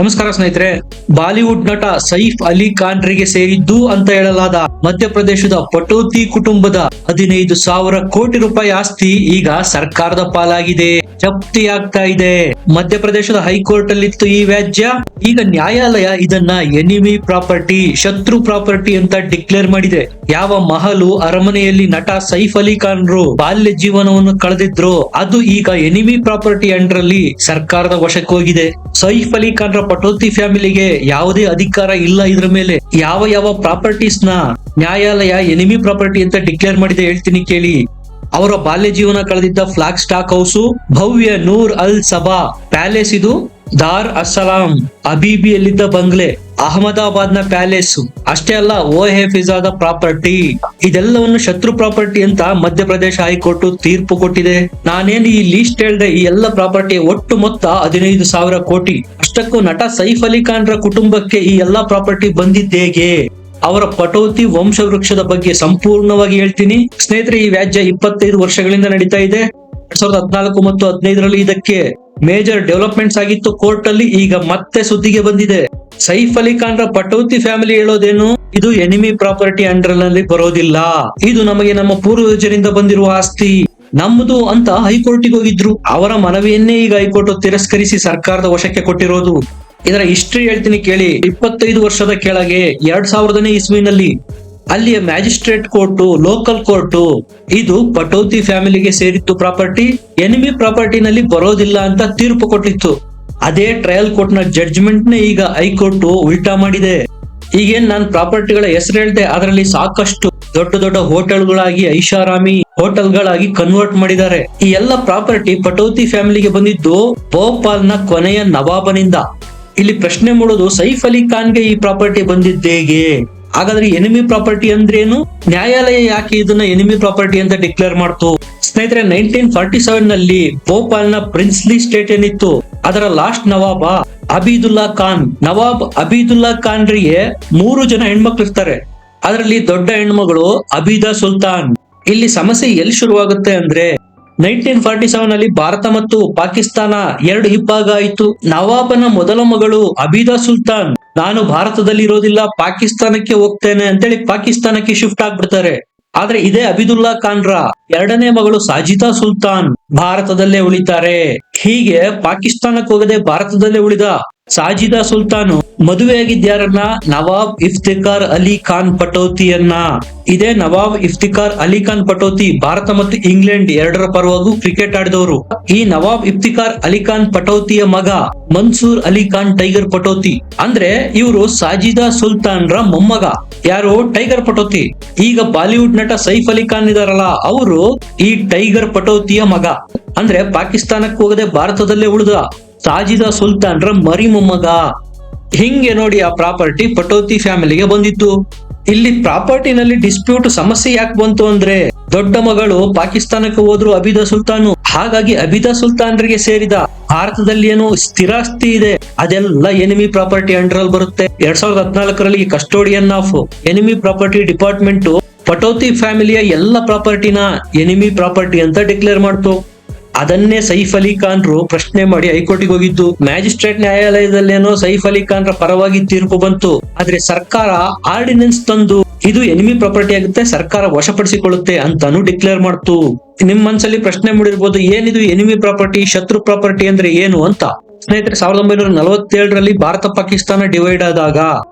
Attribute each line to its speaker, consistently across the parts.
Speaker 1: ನಮಸ್ಕಾರ ಸ್ನೇಹಿತರೆ. ಬಾಲಿವುಡ್ ನಟ ಸೈಫ್ ಅಲಿ ಖಾನ್ರಿಗೆ ಸೇರಿದ್ದು ಅಂತ ಹೇಳಲಾದ ಮಧ್ಯಪ್ರದೇಶದ ಪಟೌತಿ ಕುಟುಂಬದ 15,000 ಕೋಟಿ ರೂಪಾಯಿ ಆಸ್ತಿ ಈಗ ಸರ್ಕಾರದ ಪಾಲಾಗಿದೆ, ಜಪ್ತಿಯಾಗ್ತಾ ಇದೆ. ಮಧ್ಯಪ್ರದೇಶದ ಹೈಕೋರ್ಟ್ ಅಲ್ಲಿತ್ತು ಈ ವ್ಯಾಜ್ಯ. ಈಗ ನ್ಯಾಯಾಲಯ ಇದನ್ನ ಎನಿಮಿ ಪ್ರಾಪರ್ಟಿ, ಶತ್ರು ಪ್ರಾಪರ್ಟಿ ಅಂತ ಡಿಕ್ಲೇರ್ ಮಾಡಿದೆ. ಯಾವ ಮಹಲು ಅರಮನೆಯಲ್ಲಿ ನಟ ಸೈಫ್ ಅಲಿ ಖಾನ್ರು ಬಾಲ್ಯ ಜೀವನವನ್ನು ಕಳೆದಿದ್ರು ಅದು ಈಗ ಎನಿಮಿ ಪ್ರಾಪರ್ಟಿ ಅಂಡರಲ್ಲಿ ಸರ್ಕಾರದ ವಶಕ್ಕೆ ಹೋಗಿದೆ. ಸೈಫ್ ಅಲಿ ಖಾನ್ ಪಟೌತಿ ಫ್ಯಾಮಿಲಿಗೆ ಯಾವುದೇ ಅಧಿಕಾರ ಇಲ್ಲ ಇದ್ರ ಮೇಲೆ. ಯಾವ ಪ್ರಾಪರ್ಟೀಸ್ ನ ನ್ಯಾಯಾಲಯ ಎನಿಮಿ ಪ್ರಾಪರ್ಟಿ ಅಂತ ಡಿಕ್ಲೇರ್ ಮಾಡಿದೆ ಹೇಳ್ತೀನಿ ಕೇಳಿ. ಅವರ ಬಾಲ್ಯ ಜೀವನ ಕಳೆದಿದ್ದ ಫ್ಲಾಗ್ ಸ್ಟಾಕ್ ಹೌಸ್, ಭವ್ಯ ನೂರ್ ಅಲ್ ಸಬಾ ಪ್ಯಾಲೇಸ್, ಇದು ದಾರ್ ಅಸ್ಸಲಾಂ ಅಬೀಬಿಯಲ್ಲಿದ್ದ ಬಂಗ್ಲೆ, ಅಹಮದಾಬಾದ್ ನ ಪ್ಯಾಲೇಸ್, ಅಷ್ಟೇ ಅಲ್ಲ ಓಹೆ ಫಿಜಾದ ಪ್ರಾಪರ್ಟಿ, ಇದೆಲ್ಲವನ್ನು ಶತ್ರು ಪ್ರಾಪರ್ಟಿ ಅಂತ ಮಧ್ಯಪ್ರದೇಶ ಹೈಕೋರ್ಟ್ ತೀರ್ಪು ಕೊಟ್ಟಿದೆ. ನಾನೇನು ಈ ಲೀಸ್ಟ್ ಹೇಳ್ದೆ, ಈ ಎಲ್ಲ ಪ್ರಾಪರ್ಟಿ ಒಟ್ಟು ಮೊತ್ತ 15,000 ಕೋಟಿ. ಅಷ್ಟಕ್ಕೂ ನಟ ಸೈಫ್ ಅಲಿ ಖಾನ್ ರ ಕುಟುಂಬಕ್ಕೆ ಈ ಎಲ್ಲಾ ಪ್ರಾಪರ್ಟಿ ಬಂದಿದ್ದೇಗೆ? ಅವರ ಪಟೌತಿ ವಂಶವೃಕ್ಷದ ಬಗ್ಗೆ ಸಂಪೂರ್ಣವಾಗಿ ಹೇಳ್ತೀನಿ ಸ್ನೇಹಿತರೆ. ಈ ವ್ಯಾಜ್ಯ 25 ವರ್ಷಗಳಿಂದ ನಡೀತಾ ಇದೆ. 2014 ಮತ್ತು 2015ರಲ್ಲಿ ಇದಕ್ಕೆ ಮೇಜರ್ ಡೆವಲಪ್ಮೆಂಟ್ಸ್ ಆಗಿತ್ತು ಕೋರ್ಟ್ ಅಲ್ಲಿ. ಈಗ ಮತ್ತೆ ಸುದ್ದಿಗೆ ಬಂದಿದೆ. ಸೈಫ್ ಅಲಿ ಖಾನ್ ರ ಪಟೌತಿ ಫ್ಯಾಮಿಲಿ ಹೇಳೋದೇನು, ಇದು ಎನಿಮಿ ಪ್ರಾಪರ್ಟಿ ಅಂಡರ್ ನಲ್ಲಿ ಬರೋದಿಲ್ಲ, ಇದು ನಮಗೆ ನಮ್ಮ ಪೂರ್ವಜರಿಂದ ಬಂದಿರುವ ಆಸ್ತಿ, ನಮ್ಮದು ಅಂತ ಹೈಕೋರ್ಟಿಗೆ ಹೋಗಿದ್ರು. ಅವರ ಮನವಿಯನ್ನೇ ಈಗ ಹೈಕೋರ್ಟ್ ತಿರಸ್ಕರಿಸಿ ಸರ್ಕಾರದ ವಶಕ್ಕೆ ಕೊಟ್ಟಿರೋದು. ಇದರ ಹಿಸ್ಟ್ರಿ ಹೇಳ್ತೀನಿ ಕೇಳಿ. 25 ವರ್ಷದ ಕೆಳಗೆ 2000ನೇ ಇಸ್ವಿನಲ್ಲಿ ಅಲ್ಲಿಯ ಮ್ಯಾಜಿಸ್ಟ್ರೇಟ್ ಕೋರ್ಟ್, ಲೋಕಲ್ ಕೋರ್ಟ್, ಇದು ಪಟೌತಿ ಫ್ಯಾಮಿಲಿಗೆ ಸೇರಿತ್ತು ಪ್ರಾಪರ್ಟಿ, ಎನಿಮಿ ಪ್ರಾಪರ್ಟಿನಲ್ಲಿ ಬರೋದಿಲ್ಲ ಅಂತ ತೀರ್ಪು ಕೊಟ್ಟಿತ್ತು. ಅದೇ ಟ್ರಯಲ್ ಕೋರ್ಟ್ ನ ಜಡ್ಜ್ಮೆಂಟ್ ನೇ ಈಗ ಹೈಕೋರ್ಟ್ ಉಲ್ಟಾ ಮಾಡಿದೆ. ಈಗೇನ್ ನಾನು ಪ್ರಾಪರ್ಟಿಗಳ ಹೆಸರು ಹೇಳ್ದೆ, ಅದರಲ್ಲಿ ಸಾಕಷ್ಟು ದೊಡ್ಡ ದೊಡ್ಡ ಹೋಟೆಲ್ಗಳಾಗಿ, ಐಷಾರಾಮಿ ಹೋಟೆಲ್ಗಳಾಗಿ ಕನ್ವರ್ಟ್ ಮಾಡಿದ್ದಾರೆ. ಈ ಎಲ್ಲ ಪ್ರಾಪರ್ಟಿ ಪಟೌತಿ ಫ್ಯಾಮಿಲಿಗೆ ಬಂದಿದ್ದು ಭೋಪಾಲ್ ನ ಕೊನೆಯ ನವಾಬನಿಂದ. ಇಲ್ಲಿ ಪ್ರಶ್ನೆ ಮೂಡೋದು, ಸೈಫ್ ಅಲಿ ಖಾನ್ಗೆ ಈ ಪ್ರಾಪರ್ಟಿ ಬಂದಿದ್ದೇಗೆ? ಹಾಗಾದ್ರೆ ಎನಿಮಿ ಪ್ರಾಪರ್ಟಿ ಅಂದ್ರೇನು? ನ್ಯಾಯಾಲಯ ಯಾಕೆ ಇದನ್ನ ಎನಿಮಿ ಪ್ರಾಪರ್ಟಿ ಅಂತ ಡಿಕ್ಲೇರ್ ಮಾಡ್ತು? ಸ್ನೇಹಿತರೆ, 1947 ನಲ್ಲಿ ಭೋಪಾಲ್ ನ ಪ್ರಿನ್ಸ್ಲಿ ಸ್ಟೇಟ್ ಏನಿತ್ತು, ಅದರ ಲಾಸ್ಟ್ ನವಾಬ ಅಬೀದುಲ್ಲಾ ಖಾನ್. ನವಾಬ್ ಅಬೀದುಲ್ಲಾ ಖಾನ್ರಿಗೆ 3 ಜನ ಹೆಣ್ಮಕ್ಳು ಇರ್ತಾರೆ. ಅದರಲ್ಲಿ ದೊಡ್ಡ ಹೆಣ್ಮಗಳು ಅಬೀದಾ ಸುಲ್ತಾನ್. ಇಲ್ಲಿ ಸಮಸ್ಯೆ ಎಲ್ಲಿ ಶುರುವಾಗುತ್ತೆ ಅಂದ್ರೆ, 1947 ಅಲ್ಲಿ ಭಾರತ ಮತ್ತು ಪಾಕಿಸ್ತಾನ 2 ಇಬ್ಬಾಗ ಆಯಿತು. ನವಾಬನ ಮೊದಲ ಮಗಳು ಅಬೀದಾ ಸುಲ್ತಾನ್, ನಾನು ಭಾರತದಲ್ಲಿ ಇರೋದಿಲ್ಲ, ಪಾಕಿಸ್ತಾನಕ್ಕೆ ಹೋಗ್ತೇನೆ ಅಂತೇಳಿ ಪಾಕಿಸ್ತಾನಕ್ಕೆ ಶಿಫ್ಟ್ ಆಗ್ಬಿಡ್ತಾರೆ. ಆದ್ರೆ ಇದೇ ಅಬೀದುಲ್ಲಾ ಖಾನ್ ರ 2ನೇ ಮಗಳು ಸಾಜಿದಾ ಸುಲ್ತಾನ್ ಭಾರತದಲ್ಲೇ ಉಳಿತಾರೆ. ಹೀಗೆ ಪಾಕಿಸ್ತಾನಕ್ಕೆ ಹೋಗದೆ ಭಾರತದಲ್ಲೇ ಉಳಿದ ಸಾಜಿದಾ ಸುಲ್ತಾನ್ ಮದುವೆಯಾಗಿದ್ಯಾರನ್ನ, ನವಾಬ್ ಇಫ್ತಿಕಾರ್ ಅಲಿ ಖಾನ್ ಪಟೌತಿಯನ್ನ. ಇದೇ ನವಾಬ್ ಇಫ್ತಿಕಾರ್ ಅಲಿ ಖಾನ್ ಪಟೌತಿ ಭಾರತ ಮತ್ತು ಇಂಗ್ಲೆಂಡ್ 2ರ ಪರವಾಗೂ ಕ್ರಿಕೆಟ್ ಆಡಿದವರು. ಈ ನವಾಬ್ ಇಫ್ತಿಕಾರ್ ಅಲಿ ಖಾನ್ ಪಟೌತಿಯ ಮಗ ಮನ್ಸೂರ್ ಅಲಿ ಖಾನ್ ಟೈಗರ್ ಪಟೌತಿ. ಅಂದ್ರೆ ಇವರು ಸಾಜಿದಾ ಸುಲ್ತಾನ್ ರ ಮೊಮ್ಮಗ. ಯಾರು? ಟೈಗರ್ ಪಟೌತಿ. ಈಗ ಬಾಲಿವುಡ್ ನಟ ಸೈಫ್ ಅಲಿ ಖಾನ್ ಇದಾರಲ್ಲ, ಅವರು ಈ ಟೈಗರ್ ಪಟೌತಿಯ ಮಗ. ಅಂದ್ರೆ ಪಾಕಿಸ್ತಾನಕ್ಕೆ ಹೋಗದೆ ಭಾರತದಲ್ಲೇ ಉಳಿದ ಸಾಜಿದಾ ಸುಲ್ತಾನ್ ರ ಮರಿ ಮೊಮ್ಮಗ. ಹಿಂಗೆ ನೋಡಿ ಆ ಪ್ರಾಪರ್ಟಿ ಪಟೌತಿ ಫ್ಯಾಮಿಲಿಗೆ ಬಂದಿತ್ತು. ಇಲ್ಲಿ ಪ್ರಾಪರ್ಟಿನಲ್ಲಿ ಡಿಸ್ಪ್ಯೂಟ್ ಸಮಸ್ಯೆ ಯಾಕೆ ಬಂತು ಅಂದ್ರೆ, ದೊಡ್ಡ ಮಗಳು ಪಾಕಿಸ್ತಾನಕ್ಕೆ ಹೋದ್ರು ಅಬೀದಾ ಸುಲ್ತಾನು. ಹಾಗಾಗಿ ಅಬೀದಾ ಸುಲ್ತಾನ್ರಿಗೆ ಸೇರಿದ ಭಾರತದಲ್ಲಿ ಏನು ಸ್ಥಿರಾಸ್ತಿ ಇದೆ ಅದೆಲ್ಲ ಎನಿಮಿ ಪ್ರಾಪರ್ಟಿ ಅಂಡರ್ ಅಲ್ಲಿ ಬರುತ್ತೆ. 2014ರಲ್ಲಿ custodian of enemy property department Pataudi ಫ್ಯಾಮಿಲಿಯ ಎಲ್ಲ ಪ್ರಾಪರ್ಟಿನ ಎನಿಮಿ ಪ್ರಾಪರ್ಟಿ ಅಂತ ಡಿಕ್ಲೇರ್ ಮಾಡ್ತು. ಅದನ್ನೇ ಸೈಫ್ ಅಲಿ ಖಾನ್ ಪ್ರಶ್ನೆ ಮಾಡಿ ಹೈಕೋರ್ಟಿಗೆ ಹೋಗಿದ್ದು. ಮ್ಯಾಜಿಸ್ಟ್ರೇಟ್ ನ್ಯಾಯಾಲಯದಲ್ಲೇನೋ ಸೈಫ್ ಅಲಿ ಖಾನ್ ಪರವಾಗಿ ತೀರ್ಪು ಬಂತು. ಆದ್ರೆ ಸರ್ಕಾರ ಆರ್ಡಿನೆನ್ಸ್ ತಂದು ಇದು ಎನಿಮಿ ಪ್ರಾಪರ್ಟಿ ಆಗುತ್ತೆ, ಸರ್ಕಾರ ವಶಪಡಿಸಿಕೊಳ್ಳುತ್ತೆ ಅಂತಾನು ಡಿಕ್ಲೇರ್ ಮಾಡ್ತು. ನಿಮ್ ಮನ್ಸಲ್ಲಿ ಪ್ರಶ್ನೆ ಮೂಡಿರ್ಬೋದು, ಏನಿದು ಎನಿಮಿ ಪ್ರಾಪರ್ಟಿ, ಶತ್ರು ಪ್ರಾಪರ್ಟಿ ಅಂದ್ರೆ ಏನು ಅಂತ. ಸ್ನೇಹಿತರೆ, 1947ರಲ್ಲಿ ಭಾರತ ಪಾಕಿಸ್ತಾನ ಡಿವೈಡ್ ಆದಾಗ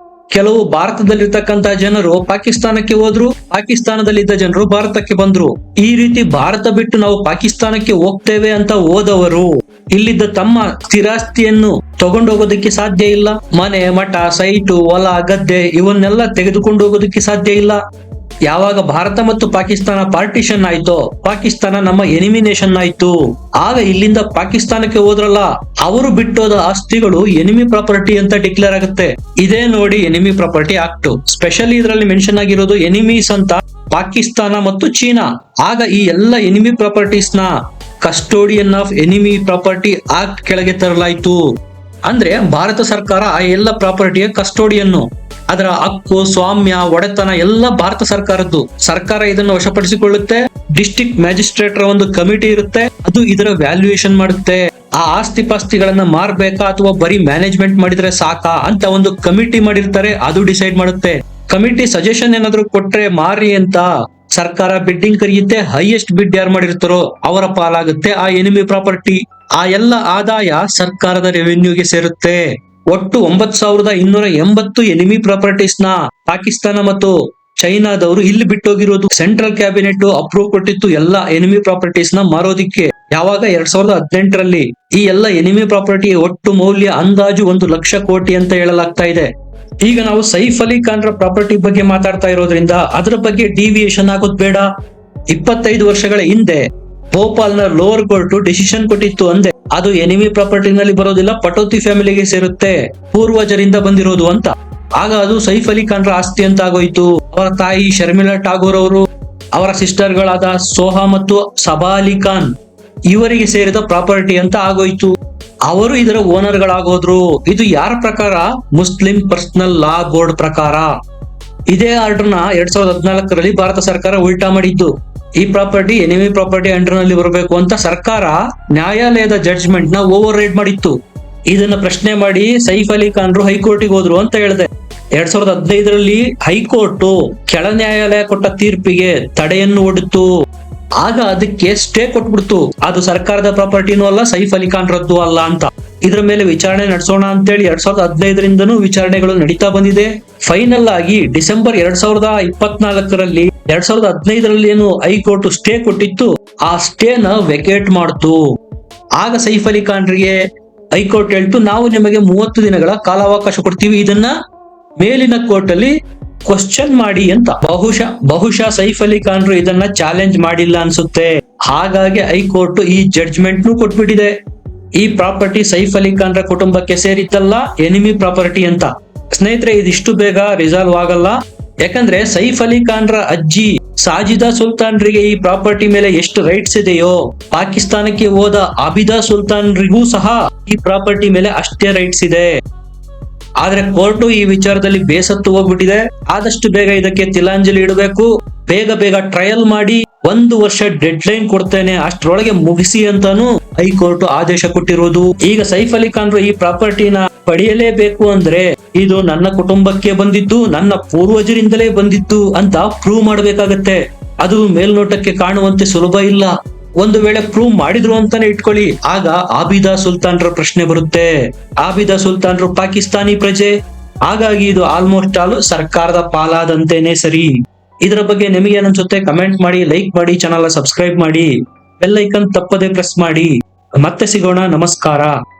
Speaker 1: ಕೆಲವು ಭಾರತದಲ್ಲಿರ್ತಕ್ಕಂತ ಜನರು ಪಾಕಿಸ್ತಾನಕ್ಕೆ ಹೋದ್ರು, ಪಾಕಿಸ್ತಾನದಲ್ಲಿದ್ದ ಜನರು ಭಾರತಕ್ಕೆ ಬಂದ್ರು. ಈ ರೀತಿ ಭಾರತ ಬಿಟ್ಟು ನಾವು ಪಾಕಿಸ್ತಾನಕ್ಕೆ ಹೋಗ್ತೇವೆ ಅಂತ ಹೋದವರು ಇಲ್ಲಿದ್ದ ತಮ್ಮ ಸ್ಥಿರಾಸ್ತಿಯನ್ನು ತಗೊಂಡು ಹೋಗೋದಕ್ಕೆ ಸಾಧ್ಯ ಇಲ್ಲ. ಮನೆ, ಮಠ, ಸೈಟು, ಹೊಲ, ಗದ್ದೆ ಇವನ್ನೆಲ್ಲ ತೆಗೆದುಕೊಂಡು ಹೋಗೋದಕ್ಕೆ ಸಾಧ್ಯ ಇಲ್ಲ. ಯಾವಾಗ ಭಾರತ ಮತ್ತು ಪಾಕಿಸ್ತಾನ ಪಾರ್ಟಿಷನ್ ಆಯ್ತೋ, ಪಾಕಿಸ್ತಾನ ನಮ್ಮ ಎನಿಮಿನೇಷನ್ ಆಯ್ತು. ಆಗ ಇಲ್ಲಿಂದ ಪಾಕಿಸ್ತಾನಕ್ಕೆ ಹೋದ್ರಲ್ಲ, ಅವರು ಬಿಟ್ಟೋದ ಆಸ್ತಿಗಳು ಎನಿಮಿ ಪ್ರಾಪರ್ಟಿ ಅಂತ ಡಿಕ್ಲೇರ್ ಆಗುತ್ತೆ. ಇದೇ ನೋಡಿ ಎನಿಮಿ ಪ್ರಾಪರ್ಟಿ ಆಕ್ಟ್. ಸ್ಪೆಷಲಿ ಇದರಲ್ಲಿ ಮೆನ್ಷನ್ ಆಗಿರೋದು ಎನಿಮೀಸ್ ಅಂತ ಪಾಕಿಸ್ತಾನ ಮತ್ತು ಚೀನಾ. ಆಗ ಈ ಎಲ್ಲ ಎನಿಮಿ ಪ್ರಾಪರ್ಟೀಸ್ ನ custodian of enemy property act ಕೆಳಗೆ ತರಲಾಯಿತು. ಅಂದ್ರೆ ಭಾರತ ಸರ್ಕಾರ ಆ ಎಲ್ಲ ಪ್ರಾಪರ್ಟಿಯ ಕಸ್ಟೋಡಿಯನ್ನು, ಅದರ ಹಕ್ಕು, ಸ್ವಾಮ್ಯ, ಒಡೆತನ ಎಲ್ಲ ಭಾರತ ಸರ್ಕಾರದ್ದು. ಸರ್ಕಾರ ಇದನ್ನು ವಶಪಡಿಸಿಕೊಳ್ಳುತ್ತೆ. ಡಿಸ್ಟ್ರಿಕ್ಟ್ ಮ್ಯಾಜಿಸ್ಟ್ರೇಟ್ ರ ಒಂದು ಕಮಿಟಿ ಇರುತ್ತೆ, ಅದು ಇದರ ವ್ಯಾಲ್ಯೂಯೇಷನ್ ಮಾಡುತ್ತೆ. ಆ ಆಸ್ತಿ ಪಾಸ್ತಿಗಳನ್ನ ಮಾರ್ಬೇಕಾ ಅಥವಾ ಬರೀ ಮ್ಯಾನೇಜ್ಮೆಂಟ್ ಮಾಡಿದ್ರೆ ಸಾಕಾ ಅಂತ ಒಂದು ಕಮಿಟಿ ಮಾಡಿರ್ತಾರೆ, ಅದು ಡಿಸೈಡ್ ಮಾಡುತ್ತೆ. ಕಮಿಟಿ ಸಜೆಷನ್ ಏನಾದ್ರು ಕೊಟ್ರೆ ಮಾರಿ ಅಂತ ಸರ್ಕಾರ ಬಿಡ್ಡಿಂಗ್ ಕರೆಯುತ್ತೆ. ಹೈಯೆಸ್ಟ್ ಬಿಡ್ ಯಾರು ಮಾಡಿರ್ತಾರೋ ಅವರ ಪಾಲಾಗುತ್ತೆ ಆ ಎನಿಮಿ ಪ್ರಾಪರ್ಟಿ. ಆ ಎಲ್ಲ ಆದಾಯ ಸರ್ಕಾರದ ರೆವೆನ್ಯೂಗೆ ಸೇರುತ್ತೆ. ಒಟ್ಟು 9,280 ಎನಿಮಿ ಪ್ರಾಪರ್ಟೀಸ್ ನ ಪಾಕಿಸ್ತಾನ ಮತ್ತು ಚೈನಾದವರು ಇಲ್ಲಿ ಬಿಟ್ಟೋಗಿರೋದು. ಸೆಂಟ್ರಲ್ ಕ್ಯಾಬಿನೆಟ್ ಅಪ್ರೂವ್ ಕೊಟ್ಟಿತ್ತು ಎಲ್ಲ ಎನಿಮಿ ಪ್ರಾಪರ್ಟೀಸ್ ನ ಮಾರೋದಿಕ್ಕೆ. ಯಾವಾಗ 2018ರಲ್ಲಿ. ಈ ಎಲ್ಲ ಎನಿಮಿ ಪ್ರಾಪರ್ಟಿ ಒಟ್ಟು ಮೌಲ್ಯ ಅಂದಾಜು 1 ಲಕ್ಷ ಕೋಟಿ ಅಂತ ಹೇಳಲಾಗ್ತಾ ಇದೆ. ಈಗ ನಾವು ಸೈಫ್ ಅಲಿ ಖಾನ್ರ ಪ್ರಾಪರ್ಟಿ ಬಗ್ಗೆ ಮಾತಾಡ್ತಾ ಇರೋದ್ರಿಂದ ಅದರ ಬಗ್ಗೆ ಡಿವಿಯೇಷನ್ ಆಗೋದು ಬೇಡ. 25 ವರ್ಷಗಳ ಹಿಂದೆ ಭೋಪಾಲ್ನ ಲೋವರ್ ಕೋರ್ಟ್ ಡಿಸಿಷನ್ ಕೊಟ್ಟಿತ್ತು ಅಂದೆ ಅದು ಎನಿಮಿ ಪ್ರಾಪರ್ಟಿನಲ್ಲಿ ಬರೋದಿಲ್ಲ, ಪಟೌತಿ ಫ್ಯಾಮಿಲಿಗೆ ಸೇರುತ್ತೆ, ಪೂರ್ವಜರಿಂದ ಬಂದಿರೋದು ಅಂತ. ಆಗ ಅದು ಸೈಫ್ ಅಲಿ ಖಾನ್ರ ಆಸ್ತಿ ಅಂತ ಆಗೋಯ್ತು. ಅವರ ತಾಯಿ ಶರ್ಮಿಳಾ ಟಾಗೋರ್ ಅವರು, ಅವರ ಸಿಸ್ಟರ್ ಗಳಾದ ಸೋಹಾ ಮತ್ತು ಸಬಾ ಅಲಿ ಖಾನ್ ಇವರಿಗೆ ಸೇರಿದ ಪ್ರಾಪರ್ಟಿ ಅಂತ ಆಗೋಯ್ತು. ಅವರು ಇದರ ಓನರ್ ಗಳಾಗೋದ್ರು. ಇದು ಯಾರ ಪ್ರಕಾರ? ಮುಸ್ಲಿಂ ಪರ್ಸನಲ್ ಲಾ ಬೋರ್ಡ್ ಪ್ರಕಾರ. ಇದೇ ಆರ್ಡರ್ ನ 2014ರಲ್ಲಿ ಭಾರತ ಸರ್ಕಾರ ಉಲ್ಟಾ ಮಾಡಿದ್ದು. ಈ ಪ್ರಾಪರ್ಟಿ ಎನಿಮಿ ಪ್ರಾಪರ್ಟಿ ಅಂಡರ್ ನಲ್ಲಿ ಬರಬೇಕು ಅಂತ ಸರ್ಕಾರ ನ್ಯಾಯಾಲಯದ ಜಡ್ಜ್ಮೆಂಟ್ ನ ಓವರ್ ರೈಡ್ ಮಾಡಿತ್ತು. ಇದನ್ನ ಪ್ರಶ್ನೆ ಮಾಡಿ ಸೈಫ್ ಅಲಿ ಖಾನ್ರು ಹೈಕೋರ್ಟಿಗೆ ಹೋದ್ರು ಅಂತ ಹೇಳಿದೆ. 2015ರಲ್ಲಿ ಹೈಕೋರ್ಟ್ ಕೆಳ ನ್ಯಾಯಾಲಯ ಕೊಟ್ಟ ತೀರ್ಪಿಗೆ ತಡೆಯನ್ನು ಒಡ್ಡಿತು. ಆಗ ಅದಕ್ಕೆ ಸ್ಟೇ ಕೊಟ್ಬಿಡ್ತು. ಅದು ಸರ್ಕಾರದ ಪ್ರಾಪರ್ಟಿನೂ ಅಲ್ಲ, ಸೈಫ್ ಅಲಿ ಖಾನ್ ರದ್ದು ಅಲ್ಲ ಅಂತ. ಇದ್ರ ಮೇಲೆ ವಿಚಾರಣೆ ನಡೆಸೋಣ ಅಂತೇಳಿ 2015ರಿಂದನೂ ವಿಚಾರಣೆಗಳು ನಡೀತಾ ಬಂದಿದೆ. ಫೈನಲ್ ಆಗಿ ಡಿಸೆಂಬರ್ 2024ರಲ್ಲಿ 2015ರಲ್ಲಿ ಏನು ಹೈಕೋರ್ಟ್ ಸ್ಟೇ ಕೊಟ್ಟಿತ್ತು, ಆ ಸ್ಟೇ ನ ವೆಕೇಟ್ ಮಾಡ್ತು. ಆಗ ಸೈಫ್ ಅಲಿ ಖಾನ್ರಿಗೆ ಹೈಕೋರ್ಟ್ ಹೇಳ್ತು, ನಾವು ನಿಮಗೆ 30 ದಿನಗಳ ಕಾಲಾವಕಾಶ ಕೊಡ್ತೀವಿ, ಇದನ್ನ ಮೇಲಿನ ಕೋರ್ಟ್ ಅಲ್ಲಿ ಕ್ವಶನ್ ಮಾಡಿ ಅಂತ. ಬಹುಶಃ ಸೈಫ್ ಅಲಿ ಖಾನ್ರು ಇದನ್ನ ಚಾಲೆಂಜ್ ಮಾಡಿಲ್ಲ ಅನ್ಸುತ್ತೆ. ಹಾಗಾಗಿ ಹೈಕೋರ್ಟ್ ಈ ಜಡ್ಜ್ಮೆಂಟ್ ನು ಕೊಟ್ಬಿಟ್ಟಿದೆ. ಈ ಪ್ರಾಪರ್ಟಿ ಸೈಫ್ ಅಲಿ ಖಾನ್ರ ಕುಟುಂಬಕ್ಕೆ ಸೇರಿದ್ದಲ್ಲ, ಎನಿಮಿ ಪ್ರಾಪರ್ಟಿ ಅಂತ. ಸ್ನೇಹಿತರೆ, ಇದಿಷ್ಟು ಬೇಗ ರಿಸಾಲ್ವ್ ಆಗಲ್ಲ. ಯಾಕಂದ್ರೆ ಸೈಫ್ ಅಲಿ ಖಾನ್ರ ಅಜ್ಜಿ ಸಾಜಿದಾ ಸುಲ್ತಾನ್ರಿಗೆ ಈ ಪ್ರಾಪರ್ಟಿ ಮೇಲೆ ಎಷ್ಟು ರೈಟ್ಸ್ ಇದೆಯೋ, ಪಾಕಿಸ್ತಾನಕ್ಕೆ ಹೋದ ಆಬಿದಾ ಸುಲ್ತಾನ್ರಿಗೂ ಸಹ ಈ ಪ್ರಾಪರ್ಟಿ ಮೇಲೆ ಅಷ್ಟೇ ರೈಟ್ಸ್ ಇದೆ. ಆದ್ರೆ ಕೋರ್ಟ್ ಈ ವಿಚಾರದಲ್ಲಿ ಬೇಸತ್ತು ಹೋಗ್ಬಿಟ್ಟಿದೆ. ಆದಷ್ಟು ಬೇಗ ಇದಕ್ಕೆ ತಿಲಾಂಜಲಿ ಇಡಬೇಕು. ಬೇಗ ಟ್ರಯಲ್ ಮಾಡಿ 1 ವರ್ಷ ಡೆಡ್ ಲೈನ್ ಕೊಡ್ತೇನೆ, ಅಷ್ಟರೊಳಗೆ ಮುಗಿಸಿ ಅಂತಾನು ಹೈಕೋರ್ಟ್ ಆದೇಶ ಕೊಟ್ಟಿರೋದು. ಈಗ ಸೈಫ್ ಅಲಿ ಖಾನ್ರು ಈ ಪ್ರಾಪರ್ಟಿನ ಪಡೆಯಲೇಬೇಕು ಅಂದ್ರೆ ಇದು ನನ್ನ ಕುಟುಂಬಕ್ಕೆ ಬಂದಿದ್ದು, ನನ್ನ ಪೂರ್ವಜರಿಂದಲೇ ಬಂದಿದ್ದು ಅಂತ ಪ್ರೂವ್ ಮಾಡಬೇಕಾಗತ್ತೆ. ಅದು ಮೇಲ್ನೋಟಕ್ಕೆ ಕಾಣುವಂತೆ ಸುಲಭ ಇಲ್ಲ. ಒಂದು ವೇಳೆ ಪ್ರೂವ್ ಮಾಡಿದ್ರು ಅಂತಾನೆ ಇಟ್ಕೊಳ್ಳಿ, ಆಗ ಆಬಿದಾ ಸುಲ್ತಾನ್ರ ಪ್ರಶ್ನೆ ಬರುತ್ತೆ. ಆಬಿದಾ ಸುಲ್ತಾನ್ರು ಪಾಕಿಸ್ತಾನಿ ಪ್ರಜೆ, ಹಾಗಾಗಿ ಇದು ಆಲ್ಮೋಸ್ಟ್ ಆಲ್ ಸರ್ಕಾರದ ಪಾಲಾದಂತೇನೆ ಸರಿ. ಇದರ ಬಗ್ಗೆ ನಿಮಗೆ ಏನನ್ಸುತ್ತೆ ಕಮೆಂಟ್ ಮಾಡಿ, ಲೈಕ್ ಮಾಡಿ, ಚಾನಲ್ ಸಬ್ಸ್ಕ್ರೈಬ್ ಮಾಡಿ, ಬೆಲ್ ಐಕನ್ ತಪ್ಪದೆ ಪ್ರೆಸ್ ಮಾಡಿ. ಮತ್ತೆ ಸಿಗೋಣ. ನಮಸ್ಕಾರ.